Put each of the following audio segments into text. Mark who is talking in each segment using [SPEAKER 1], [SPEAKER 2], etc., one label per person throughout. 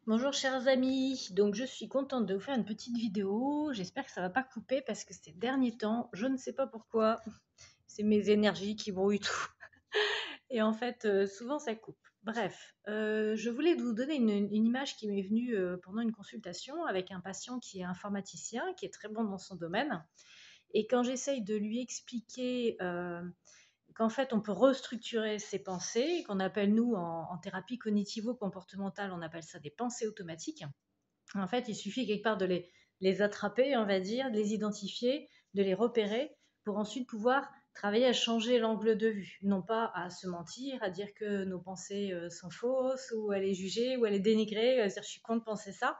[SPEAKER 1] Bonjour chers amis, donc je suis contente de vous faire une petite vidéo. J'espère que ça va pas couper parce que ces derniers temps, je ne sais pas pourquoi, c'est mes énergies qui brouillent tout. Et en fait, souvent ça coupe. Bref, je voulais vous donner une image qui m'est venue pendant une consultation avec un patient qui est informaticien, qui est très bon dans son domaine. Et quand j'essaye de lui expliquer qu'en fait on peut restructurer ses pensées, qu'on appelle nous en thérapie cognitivo-comportementale, on appelle ça des pensées automatiques. En fait, il suffit quelque part de les attraper, on va dire, de les identifier, de les repérer pour ensuite pouvoir travailler à changer l'angle de vue. Non pas à se mentir, à dire que nos pensées sont fausses, ou à les juger, ou à les dénigrer, dire je suis con de penser ça,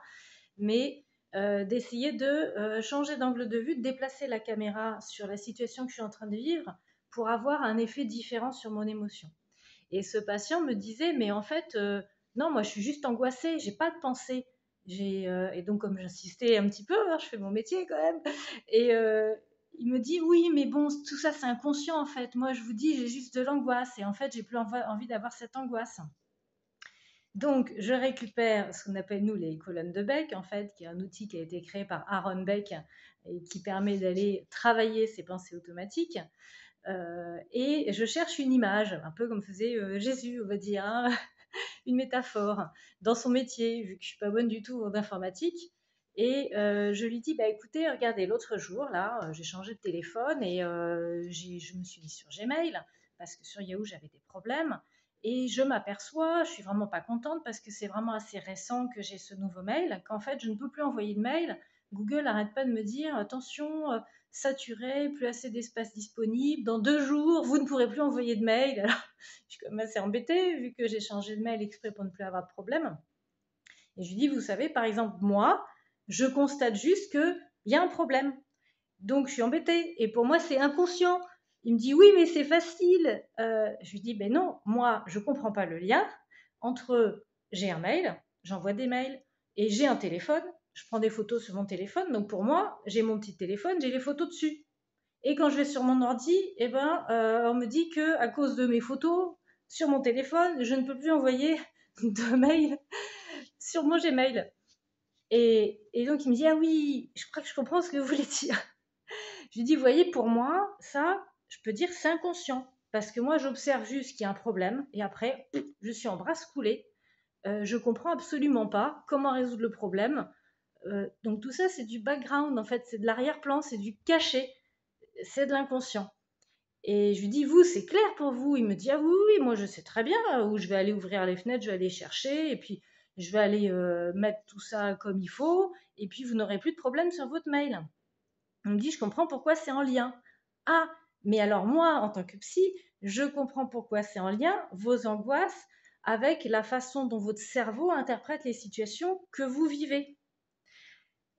[SPEAKER 1] mais d'essayer de changer d'angle de vue, de déplacer la caméra sur la situation que je suis en train de vivre pour avoir un effet différent sur mon émotion. Et ce patient me disait, mais en fait, non, moi je suis juste angoissée, j'ai pas de pensée. Et donc, comme j'insistais un petit peu, hein, je fais mon métier quand même, et il me dit, oui, mais bon, tout ça c'est inconscient en fait. Moi je vous dis, j'ai juste de l'angoisse, et en fait, j'ai plus envie d'avoir cette angoisse. Donc, je récupère ce qu'on appelle nous les colonnes de Beck, en fait, qui est un outil qui a été créé par Aaron Beck et qui permet d'aller travailler ces pensées automatiques. Et je cherche une image, un peu comme faisait Jésus, on va dire, hein, une métaphore dans son métier, vu que je suis pas bonne du tout en informatique. Et je lui dis, bah écoutez, regardez, l'autre jour, là, j'ai changé de téléphone et je me suis mis sur Gmail, parce que sur Yahoo, j'avais des problèmes. Et je m'aperçois, je suis vraiment pas contente parce que c'est vraiment assez récent que j'ai ce nouveau mail, qu'en fait, je ne peux plus envoyer de mail. Google n'arrête pas de me dire, attention, saturé, plus assez d'espace disponible, dans 2 jours, vous ne pourrez plus envoyer de mail. Alors, je suis quand même assez embêtée, vu que j'ai changé de mail exprès pour ne plus avoir de problème. Et je lui dis, vous savez, par exemple, moi, je constate juste qu'il y a un problème. Donc, je suis embêtée. Et pour moi, c'est inconscient. Il me dit, oui, mais c'est facile. Je lui dis, ben non, moi, je ne comprends pas le lien entre j'ai un mail, j'envoie des mails, et j'ai un téléphone, je prends des photos sur mon téléphone. Donc, pour moi, j'ai mon petit téléphone, j'ai les photos dessus. Et quand je vais sur mon ordi, eh ben, on me dit que à cause de mes photos sur mon téléphone, je ne peux plus envoyer de mail sur mon Gmail. Et donc, il me dit, ah oui, je crois que je comprends ce que vous voulez dire. Je lui dis, vous voyez, pour moi, ça, je peux dire, c'est inconscient. Parce que moi, j'observe juste qu'il y a un problème, et après, je suis en brasse coulée. Je comprends absolument pas comment résoudre le problème. Donc tout ça, c'est du background, en fait, c'est de l'arrière-plan, c'est du caché, c'est de l'inconscient. Et je lui dis, vous, c'est clair pour vous? Il me dit, ah oui, oui, moi je sais très bien où je vais aller ouvrir les fenêtres, je vais aller chercher, et puis je vais aller mettre tout ça comme il faut, et puis vous n'aurez plus de problème sur votre mail. Il me dit, je comprends pourquoi c'est en lien. Ah, mais alors moi, en tant que psy, je comprends pourquoi c'est en lien, vos angoisses, avec la façon dont votre cerveau interprète les situations que vous vivez.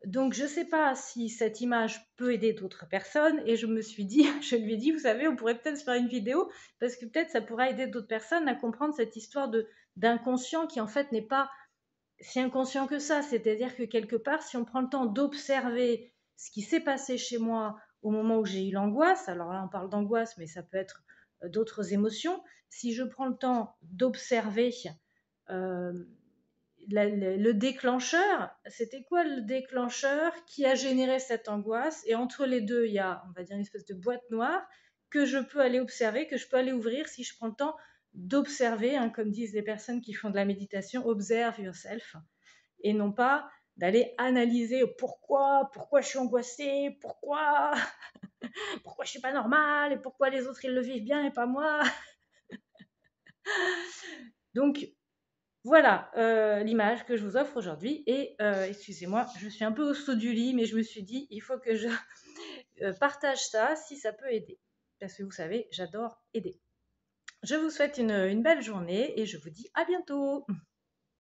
[SPEAKER 1] Donc, je ne sais pas si cette image peut aider d'autres personnes, et je me suis dit, je lui ai dit, vous savez, on pourrait peut-être se faire une vidéo, parce que peut-être ça pourra aider d'autres personnes à comprendre cette histoire d'inconscient qui en fait n'est pas si inconscient que ça. C'est-à-dire que quelque part, si on prend le temps d'observer ce qui s'est passé chez moi au moment où j'ai eu l'angoisse, alors là on parle d'angoisse, mais ça peut être d'autres émotions, si je prends le temps d'observer euh, le déclencheur, c'était quoi le déclencheur qui a généré cette angoisse? Et entre les deux, il y a, on va dire, une espèce de boîte noire que je peux aller observer, que je peux aller ouvrir si je prends le temps d'observer, hein, comme disent les personnes qui font de la méditation, observe yourself, et non pas d'aller analyser pourquoi je suis angoissée, pourquoi je suis pas normale, et pourquoi les autres ils le vivent bien et pas moi. Donc voilà l'image que je vous offre aujourd'hui. Et excusez-moi, je suis un peu au saut du lit, mais je me suis dit, il faut que je partage ça si ça peut aider. Parce que vous savez, j'adore aider. Je vous souhaite une belle journée et je vous dis à bientôt.